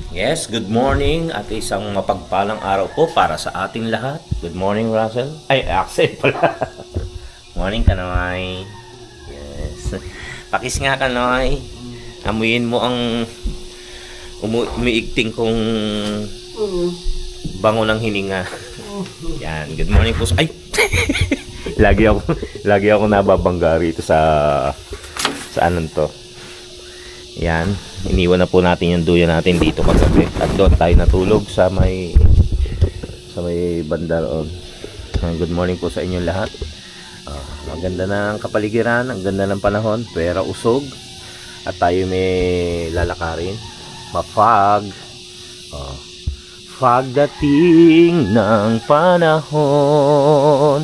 Yes, good morning at isang mapagpalang araw po para sa ating lahat. Good morning, Russell. Ay, Axel pala. Morning, Kanoy. Yes. Pakis nga, Kanoy. Amuyin mo ang umiigting kong bango ng hininga. Yan, good morning po. Ay! lagi ako nababangga rito sa anong to. Yan, iniwan na po natin yung duyan natin dito kagabi at doon tayo natulog sa may banda roon. Good morning po sa inyong lahat. Maganda ng kapaligiran, ang ganda ng panahon, pero usog at tayo may lalakarin. Mafag. Fag dating ng panahon.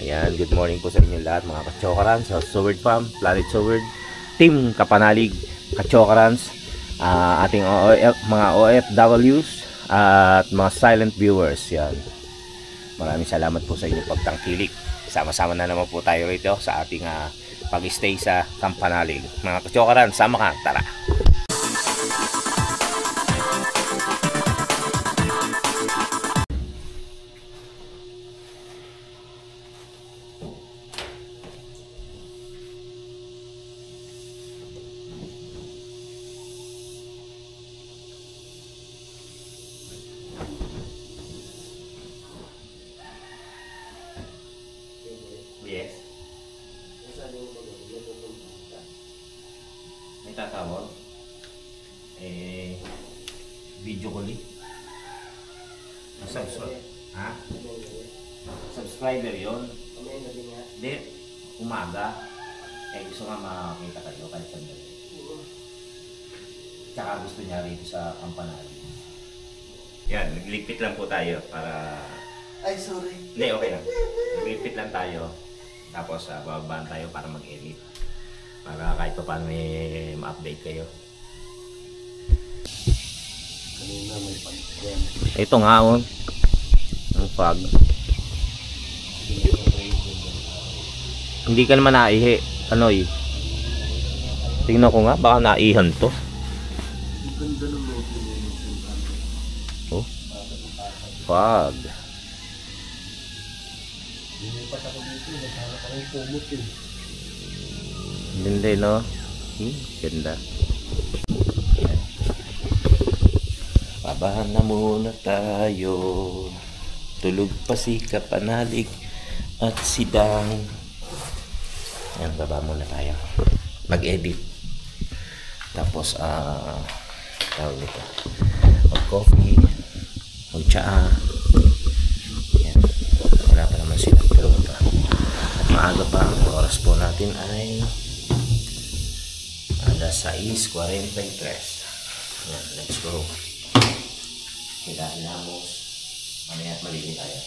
Ayan, good morning po sa inyong lahat mga kachokaran sa Soward Farm, Planet Soward, Team Kapanalig, Kachokarans, ating mga OFWs at mga silent viewers. Yan. Maraming salamat po sa inyong pagtangkilik. Sama-sama na naman po tayo rito sa ating pag-stay sa Kampanalig. Mga Kachokarans, sama ka, tara! Yes. May tatawag. Video call eh. Subscriber yun. Hindi, umaga. Gusto nga makakita kayo kahit sandali. Tsaka gusto niya rito sa Kampanalig. Yan, nagligpit lang po tayo para... Ay, sorry. Hindi, okay lang. Nagligpit lang tayo. Tapos bababaan tayo para mag-edit. Para kahit pa paano may ma-update kayo. Kanina may pag-game. Ito nga on. Ang fog. Hindi ka naman naihi. Ano eh. Tingnan ko nga. Baka naihan to. Ang ganda ng logo niya. Oh. Fog. Lilipat ako dito. Naghanap ako yung kumot eh. Ganda no? Ganda. Babahan na muna tayo. Tulog pa si Kapanalig at si Dang. Yan, baba muna tayo. Mag-edit. Tapos, tawag nito. Mag-coffee. Mag-tsaa. Yan. Wala pa naman sila. Pero pa. At maaga pa. Ang oras po natin ay alas 6:43. Yan, let's go. Hilamos. Mamaya at malili tayo.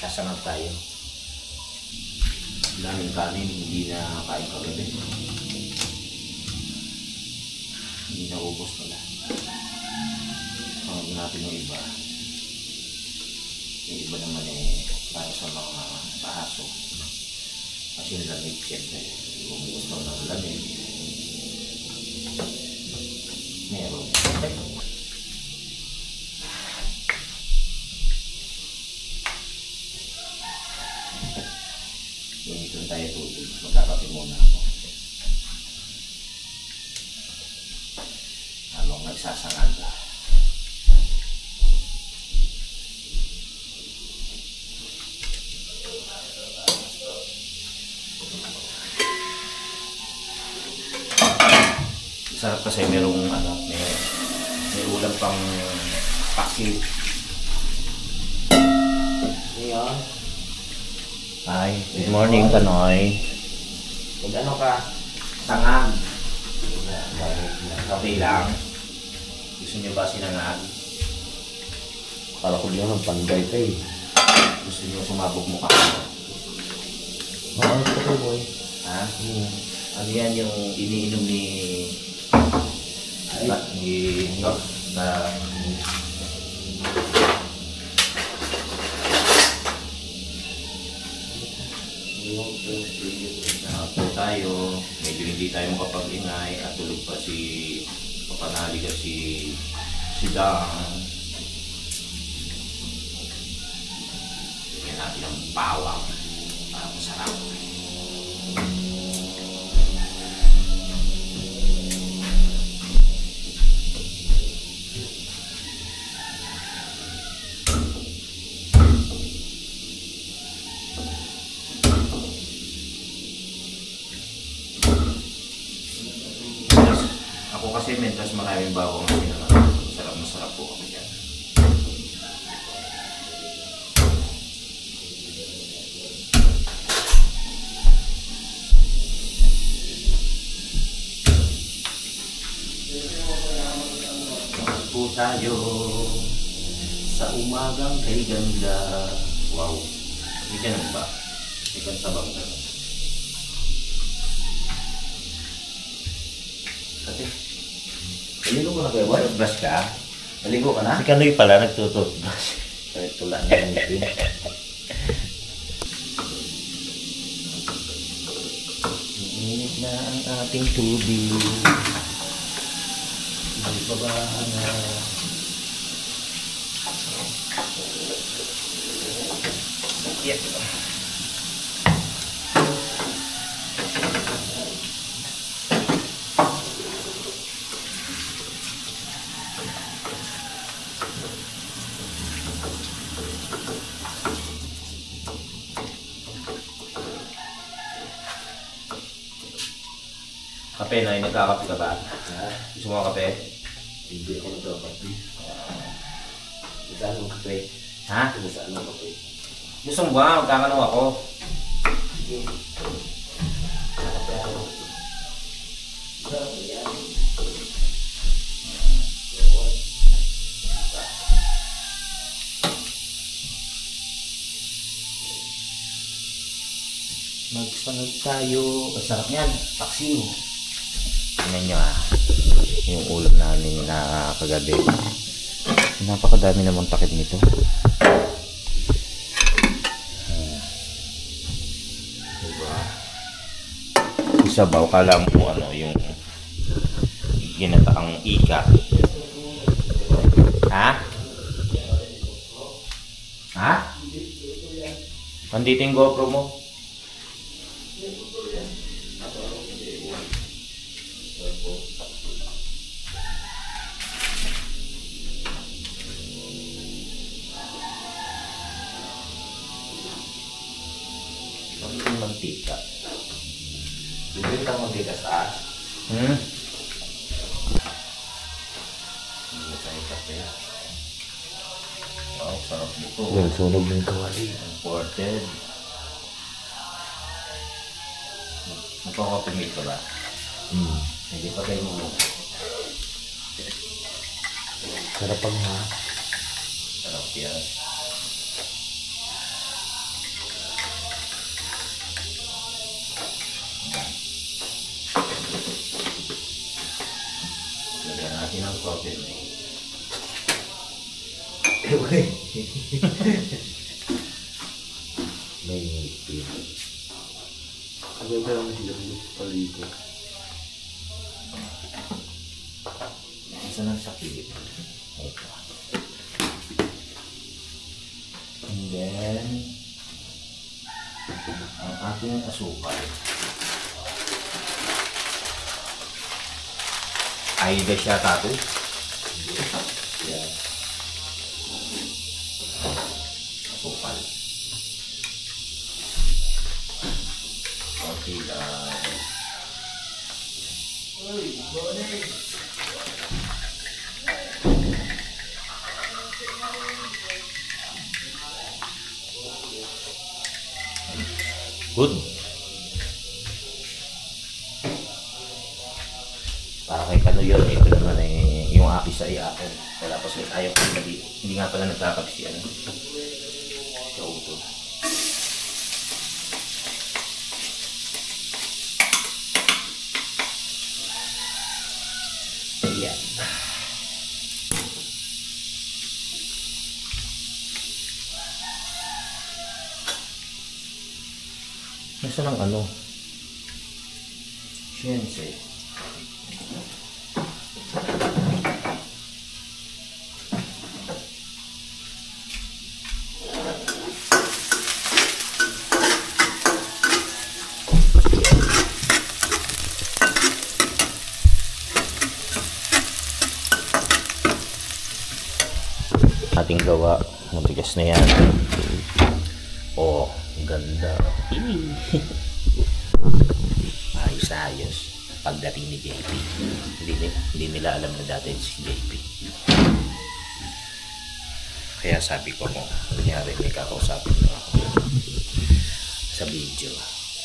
Sasangag tayo. Daming kanin, hindi na kain kagabi. Hindi na ubos na lahat. natin yung iba. Yung iba naman eh, para sa mga pahaso. Kasi lamig, siyempre. Kung gusto ng lamig, meron. Okay. Ito tayo tubig. Magkakape muna ako. Habang nagsasangag. Sarap kasi merong ano, may ulam pang paksiw. Ngayon, Hi, good morning, Tanoy. kung ano ka, Sangag. Okay lang. Gusto niyo ba sinangag? akala ko lang ang panday ka eh. Gusto niyo sumabog mukha? Oo, ito ko boy. Ha? Ano yan yung iniinom ni po tayo, medyo hindi tayo makapag-ingay at tulog pa si Kapanalig at si Dang. Bigyan natin ang bawang para masarap. Ako kasi mentas maraming bawang na sinangat. Masarap po ako dyan. Po tayo sa umagang kay ganda. Wow. May ganun ba? May kanta bang ganun? Kasi Naligo ko na kayo boy? brush ka? Naligo ka na? Si Kanoy pala nagtututbrush. Kahit tula niya yung ipin. Init na ang ating tubig. May baba na. Yeah. Kape na, nagkakape ka ba? Gusto mo kape? Hindi ako nagkakape. Saan ang kape? Ha? Saan ang kape? Gusto mo ba? Magkakano ako? Sige. Kape ako. Magsangag tayo. Masarap yan. Paksiw. Tingnan nyo yung ulam namin na kagabi. Napakadami namang takip nito. Diba? Isabaw ka lang po ano yung ginataang ika. Ha? Ha? Nandito yung GoPro mo. Ang mantika. Bibili kang mantika sa taas. Hindi tayo kape. Wow, sarap nito. Yung sunog ng kawali. Imported. Magpapapimit ka ba? Hindi pa kayo mo. Sarap ang ha. Sarap yan. Lagyan natin ang coffee. May ngipin. Agad ka naman sila dito paliko. Isa ng sakit. Ito. And then, ang ating asukal. Ayda siya tato. Yan. Asukal. Okay lang. Good. Para kay Kano yun, ito naman eh, yung akis ay akin. Wala pa siya, ayaw ko na dito. Hindi nga pala nagkakap siya. Kauto. Ayan. Nasa lang ano? Siyempre. Ating gawa. Mabigas na yan. Oh, ganda. Ayos. Pagdating ni JP. Hindi nila alam na dati si JP. Kaya sabi ko mo, kunyari may kakausapin mo ako sa video.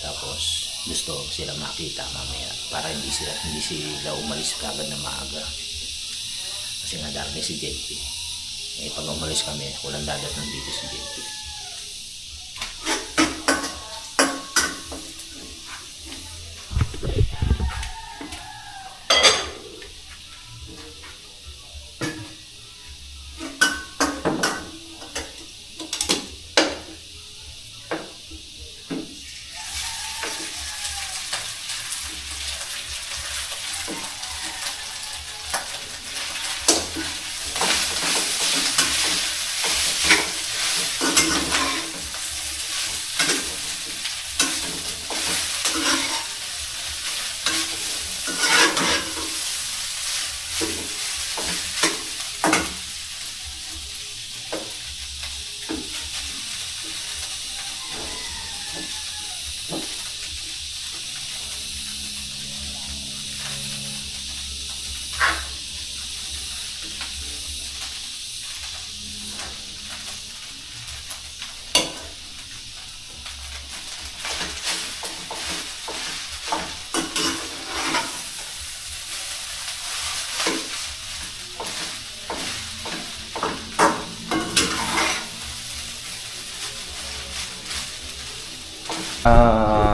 Tapos gusto sila makita mamaya para hindi sila umalis kagad na maaga. Kasi nga dami si JP. Eh pag umalis kami, walang dadatnan dito si JP.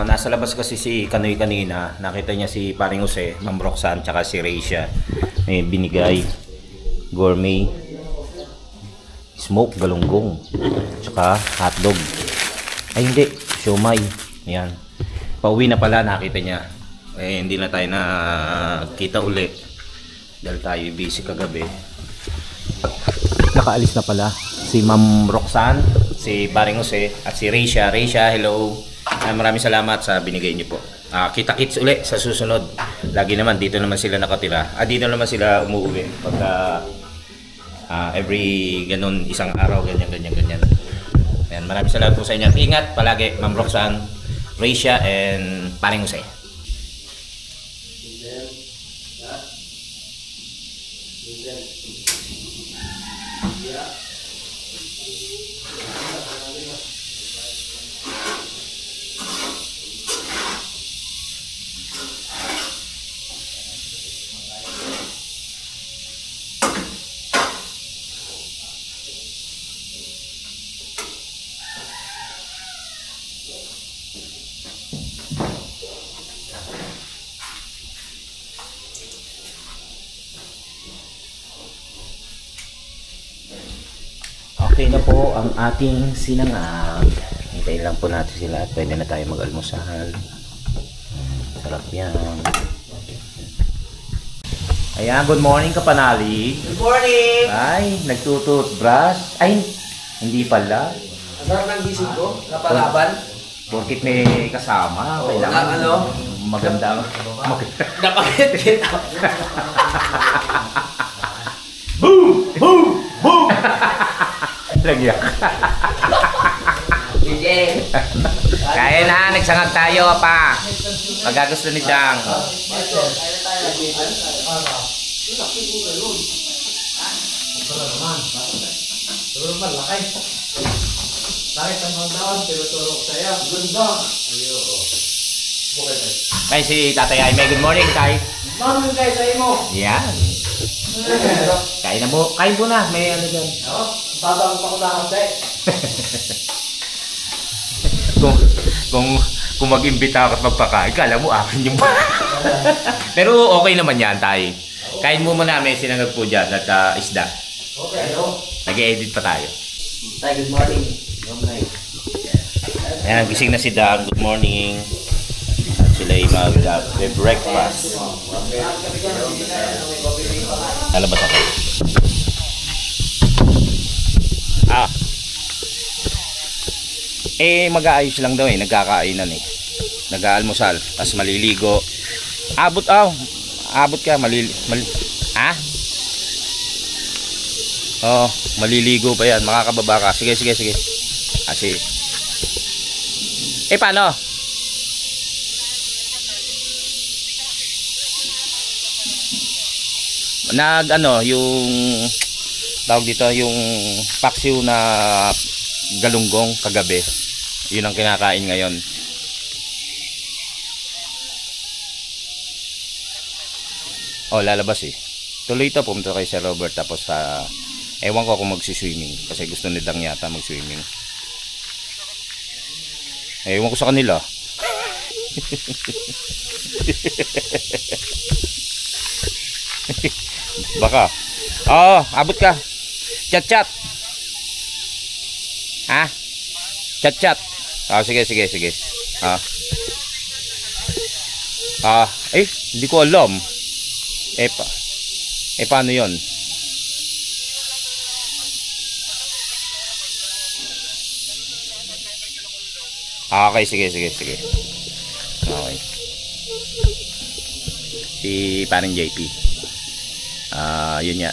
Nasa labas kasi si Kanoy kanina. Nakita niya si Paring Jose, Ma'am Roxanne, tsaka si Raysia. May binigay gourmet smoke galunggong tsaka hotdog. Ay hindi, siomay. Ayan. Pauwi na pala, nakita niya. Eh hindi na tayo na kita uli dahil tayo busy kagabi. Nakaalis na pala si Ma'am Roxanne, si Paring Jose at si Raysia. Raysia, hello. Maraming salamat sa binigay niyo po. Kita-kits uli sa susunod. Lagi naman dito naman sila nakatira. Dito naman sila umuwi pagka every ganun isang araw ganyan. Ayan, maraming salamat po sa inyo. Ingat palagi, Ma'am Roxanne, Raysia and Paring Jose. Okay na po ang ating sinangag. Hintayin lang po natin sila at pwede na tayo mag-almusal. Sarap yan. Ayan, good morning kapanalig. Good morning! Ay, nagtututbrush. Ay, hindi pala. Ang sarap ng gising ko, napalaban. Porkit may kasama. Kailangan ano? maganda. Napakit kita. Boom! Boom! Boom! Lagyak. DJ! Kaya na, nagsangag tayo pa. Pagka gusto ni Dang. Ay, si Tatay Jaime. Good morning, Tay. Morning guys, sa'yo mo. Yan. Kain na mo. Kain po na. May ano dyan. Babang pa ko na kasi. Kung mag-imbita ako at magpakain, kala mo akin yung Pero okay naman yan, Tay. Kain mo muna. May sinangag po dyan at isda. Okay, no? Nag-edit pa tayo. Tay, good morning. Good night. Ayan, gising na si Dan. Good morning. At sila ay mag-breakfast. Lalabas ako. Mag-aayos lang daw nagkakainan nag-aalmusal, tapos maliligo. Abot ka, maliligo pa yan, makakababa ka. Sige. Sige. Paano? Yung tawag dito, yung paksiw na galunggong kagabi. Yun ang kinakain ngayon. Lalabas Tuloy ito, pumunta kay Sir Robert, tapos ewan ko kung magsiswimming kasi gusto nilang yata magswimming. Ewan ko sa kanila. Baka. Abot ka. Chat. Ha? Chat. Sige. Hindi ko alam. Paano yun? Okay, sige. Okay. Si parang JP. Yun nga.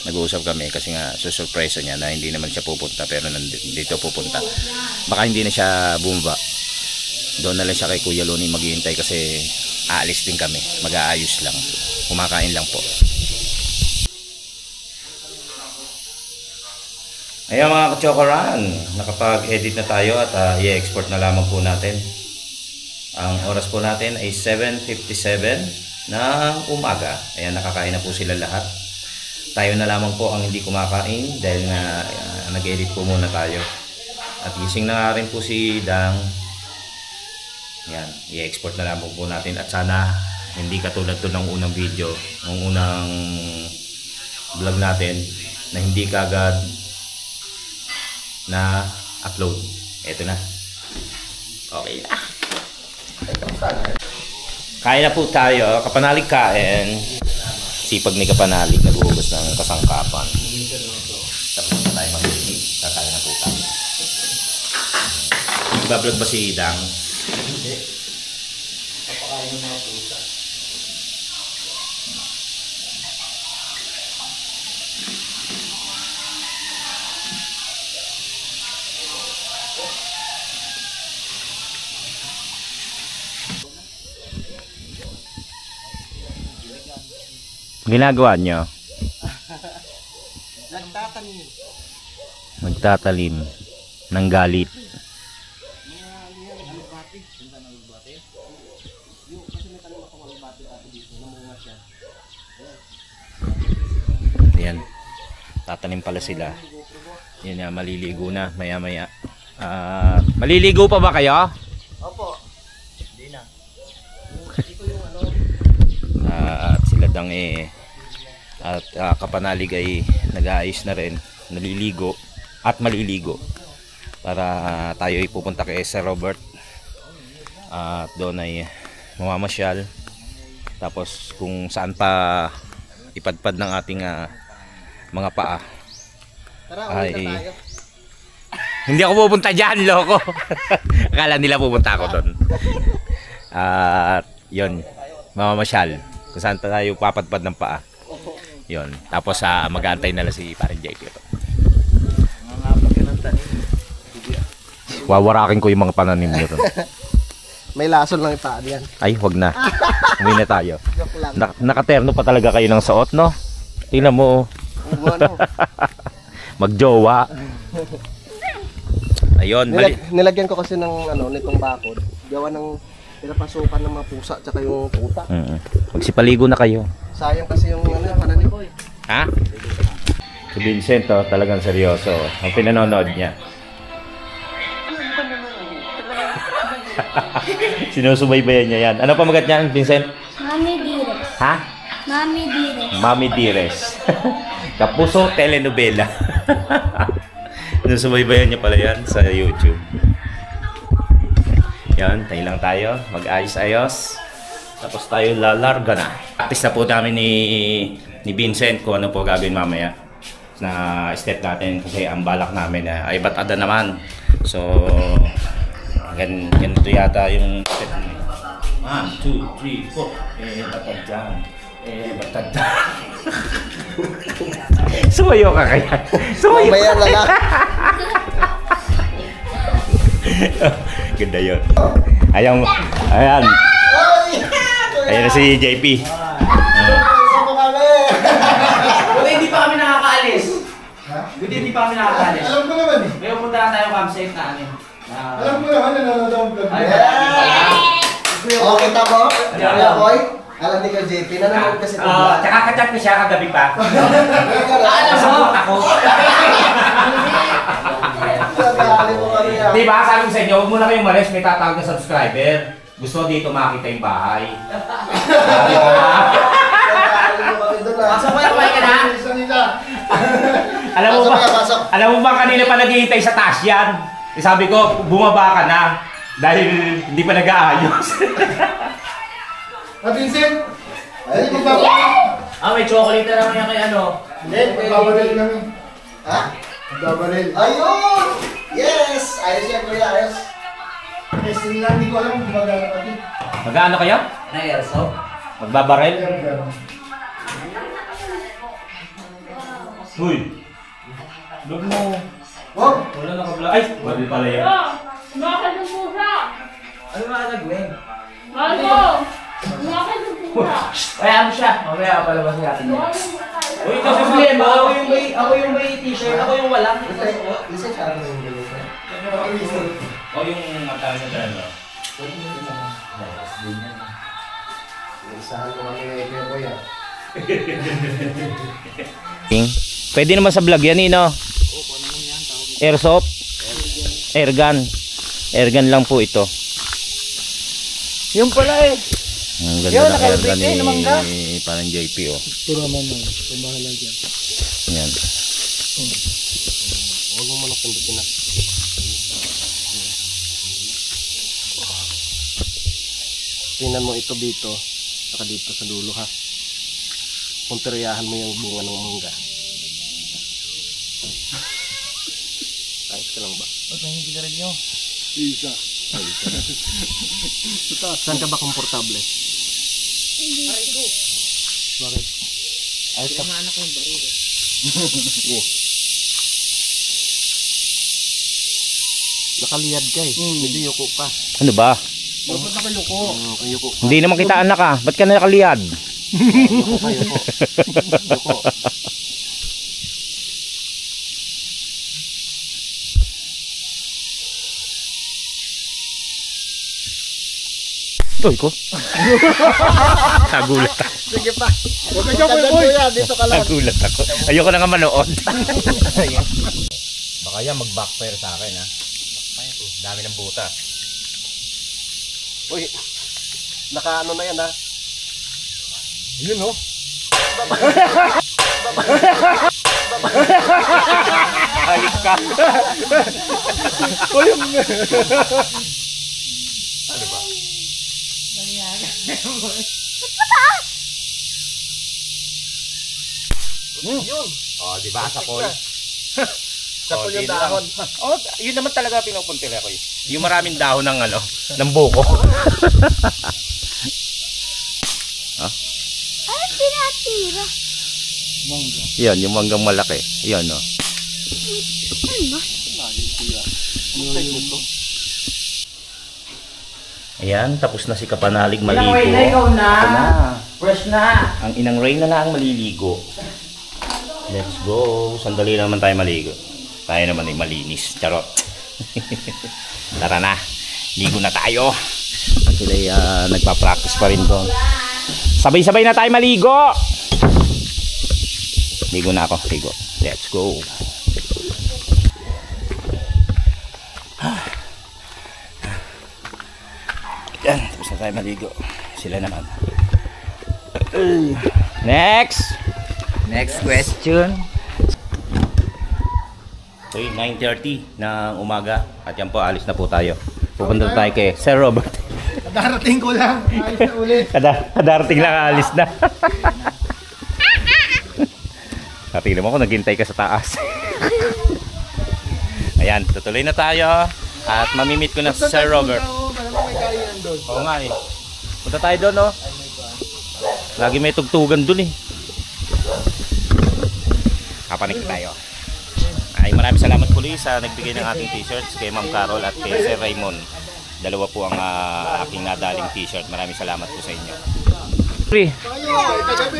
Nag-uusap kami kasi nga susurpresa niya na hindi naman siya pupunta pero dito pupunta. Baka hindi na siya bumaba. Doon na lang siya kay Kuya Loni maghihintay kasi aalis din kami. Mag-aayos lang. Kumakain lang po. Ayan mga ka-chokaran, nakapag-edit na tayo at i-export na lamang po natin. Ang oras po natin ay 7:57 ng umaga. Ayan, nakakain na po sila lahat. Tayo na lamang po ang hindi kumakain dahil nga nag-edit po muna tayo. At gising na nga rin po si Dang. Yan, i-export na lamang po natin. At sana hindi katulad to ng unang video, ng unang vlog natin na hindi kagad na upload. Ito na. Okay na. Kain na po tayo. Kapanalig kain. Sipag ni kapanalig, naghuhugas ng kasangkapan. Tapos na tayo mag-eat. Kakain na po tayo. Ibablog ba si Dang? Hindi. Papakain ng mga pusa. Ginagawa nyo? Nagtatanim. Magtatalim ng galit. Ayan. Tatanim pala sila. Yan na, maliligo na maya maya. Maliligo pa ba kayo? Opo. Hindi na. At sila Dang at kapanalig ay nag-aayos na rin, naliligo. at maliligo para tayo ay pupunta kay Sir Robert at doon ay mamamasyal, tapos kung saan pa ipadpad ng ating mga paa. Tara, uwi na tayo. Hindi ako pupunta dyan, loko. Akala nila pupunta ako doon. At yun, mamamasyal kung saan tayo papadpad ng paa. Yun, tapos mag-aantay na lang si Parang JP. Wawarakin ko yung mga pananim nyo ron. May lasol lang itaan yan. Ay, wag na. Uwi na tayo. Joke lang. Nakaterno pa talaga kayo ng suot, no? Tingnan mo. Ano? Magjowa. Ayun, Nilagyan ko kasi ng nitong bakod. Gawa ng pinapasukan ng mga pusa tsaka yung tuta. Magsipaligo na kayo. Sayang kasi yung pananim ko eh. Ha? Si Vincent, talagang seryoso. Ang pinanonood niya. Sinusubaybayan niya yan. Ano pamagat niyan, Vincent? Mami Dires. Ha? Mami Dires. Mami Dires. Kapuso telenovela. Sinusubaybayan niya pala yan sa YouTube. Yan, tayo lang tayo. Mag-ayos-ayos. Tapos tayo lalarga na. Practice na po namin ni Vincent kung ano po gagawin mamaya na step natin kasi ang balak namin ay batada naman. So, ganito yata yung step namin. 1, 2, 3, 4. Batad dyan. Batad dyan. Sumayo ka kaya. Sumayo. Mamaya na lang. Ganda yun. Ayan. Ayan na si JP. Buti hindi pa kami nakakaalis. Buti hindi pa kami nakakaalis. Alam ko naman eh. May pupunta na tayo campsite na ano. Alam ko naman, nanonood ako vlog. Okay, kita mo? Kuya Boy? Alam ni Kuya JP na naman kasi ito. Tsaka kachat ko siya kagabi pa. Alam mo? Ako. Sabi mo kami ah. Diba, sabi ko sa inyo, huwag muna kayong malis, may tatawag na subscriber. Gusto dito makita yung bahay. Pasok mo yung ka na. Isa nila. Alam mo ba kanina pa naghihintay sa taas yan? Sabi ko, bumaba ka na. Dahil hindi pa nag-aayos. Vincent, ay magbabaril. May chocolate na naman yan kay ano. Hindi, magbabaril kami. Ha? Magbabaril. Ayun! Yes! Ayos yan, Kuya, ayos. Testing lang, hindi ko alam kung magana pati. Mag-ano kayo? Na-airsoft? Magbabarel? Uy! Vlog mo. Wow! Wala naka-vlog. Ay! Baril pala yan. Bakit ng pusa? Ano ba nag-win? Bago! Bakit ng pusa? Kaya ano siya? Mamaya palabas natin yan. Uy, ito problema. Ako yung may t-shirt. Ako yung walang. Isa siya ano yung ganito. O yung matawag na treno. Isahan ko kami kay Kuya Boy ah. Pwede naman sa vlog yan, no? Airsoft? Airgun. Airgun lang po ito. Yung pala eh. Ang ganda Yun, ng airgun nakalbit eh, naman ka. ni parang JP, oh. Ito naman yun. Ito bahala dyan. Yan. Huwag mo manok pindutin na. Tingnan mo ito dito. Saka dito sa dulo ha. Punteriyahan mo yung bunga ng mangga. Ayos ka lang ba? Ba't may hindi ka rin nyo? Isa. Saan ka ba komportable? Bakit? Ayos ka. Anak ko yung baril eh. Nakaliyad ka eh. Hindi yuko pa. Ano ba? Dapat nakayuko. Yuko pa. Hindi naman kita anak, ah. Ba't ka na nakaliyad? Yuko pa, yuko. Yuko. Uy ko. Nagulat ako. Sige pa. Huwag ka dyan, kuya. Dito ka lang. Nagulat ako. Ayoko na nga manood. Baka yan mag-backfire sa akin, ha. Dami ng butas. Uy. Naka-ano na yan ha. Yun oh. Balik ka. O yung... Ano ba? Yun. Oh, di ba? Sapol. Sapol yung yun lang. dahon. Oh, yun naman talaga pinupuntila ko. Yung maraming dahon ng ano, ng buko. Ano pinatira? Yan, yung manggang malaki. Yan, no. Ayan, tapos na si Kapanalig maligo. Inang Reyna, ikaw na. Ito na. Fresh na. Ang Inang Reyna na ang maliligo. Let's go. Sandali naman tayo maligo. Tayo naman ay malinis. Charot. Tara na. Ligo na tayo. At sila nagpa-practice pa rin doon. Sabay-sabay na tayo maligo. Ligo na ako. Ligo. Let's go. Yan. Tapos na tayo maligo. Sila naman. Next. Next question. So yun, 9:30 ng umaga. At yan po, alis na po tayo. Pupunta tayo kay Sir Robert. Darating ko lang. Ayos na ulit. Kadarating lang, alis na. Tingnan mo ko, naghintay ka sa taas. Ayan, tutuloy na tayo. At mamimit ko na si Sir Robert. Malamang may kainan doon. Oo nga eh. Punta tayo doon, no? Lagi may tugtugan doon eh. Kapanik tayo. Ay, maraming salamat po sa nagbigay ng ating t-shirts kay Ma'am Carol at kay Sir Raymond. Dalawa po ang aking nadaling t-shirt. Maraming salamat po sa inyo.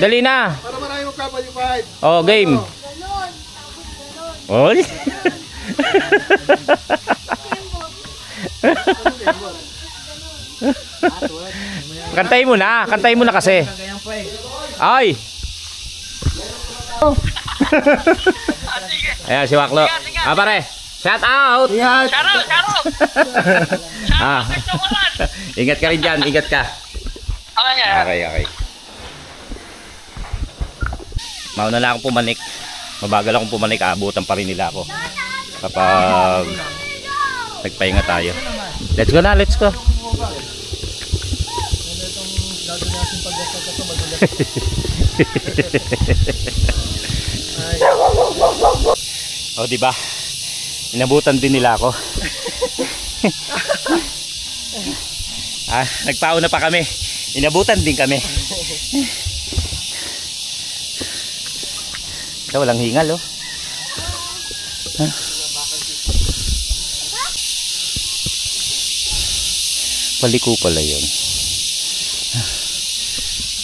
Dali na. Para marami magpapalipad. Oh, game. Oy. Kantayin mo na. Kantayin mo na kasi. Ay. Ayan si Waklo. Ah, pare. Shout out. Ingat. Ingat ka rin dyan. Ingat ka. Okay. Mauna na akong pumanik. Mabagal akong pumanik. Aabutan pa rin nila ako. Kapag nagpahinga tayo. Let's go na. Let's go. Oh, di ba? Inabutan din nila ako. Nagpauna pa kami. Inabutan din kami. Ito, walang hingal, oh. Paliko pala yun.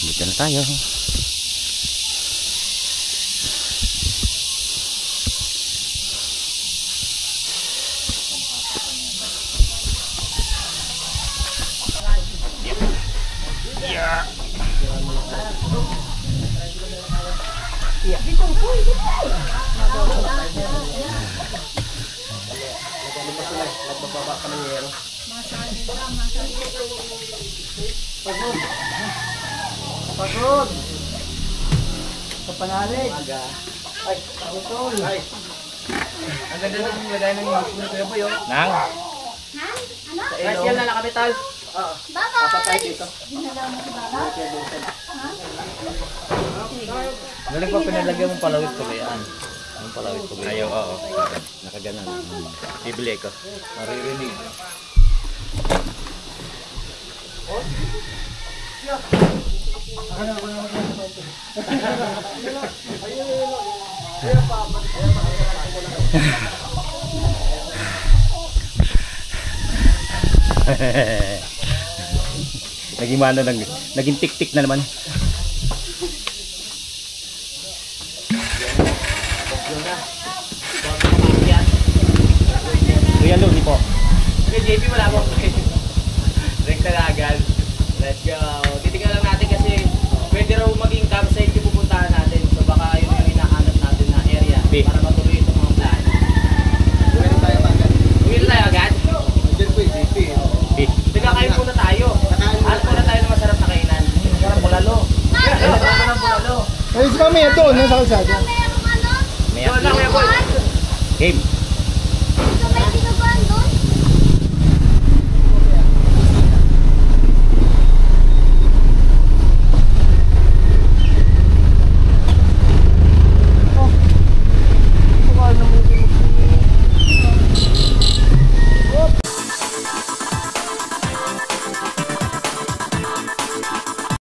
Dito na tayo. Pagod. Kapanalig. Ay, pagod. Ay. Ang ganda ng lagay ng Kuya Boy, oh. Nang? Special na nakapital. Oo. Papatay dito. Galing pa pinalagyan mong palawit ko kayaan. Ang palawit ko. Ayaw, oo. Nakaganan. Bibili ko. Maririnig. Naging tik-tik na naman. Kuya Luni po. Okay, JP, wala mo. Direct na agad. Let's go. Titignan lang natin kasi pwede raw maging campsite yung pupuntahan natin. So baka yun yung hinahanap natin na area para matuloy itong mga plano. Uwi na tayo agad. Uwi na tayo agad? Diyan po yung DP. Nagkakain muna tayo. At muna tayo ng masarap na kainan. Masarap bulalo. Masarap ng bulalo. Ay, si Mami, doon, nasa kalsada. Doon lang, Kuya Boy. Game.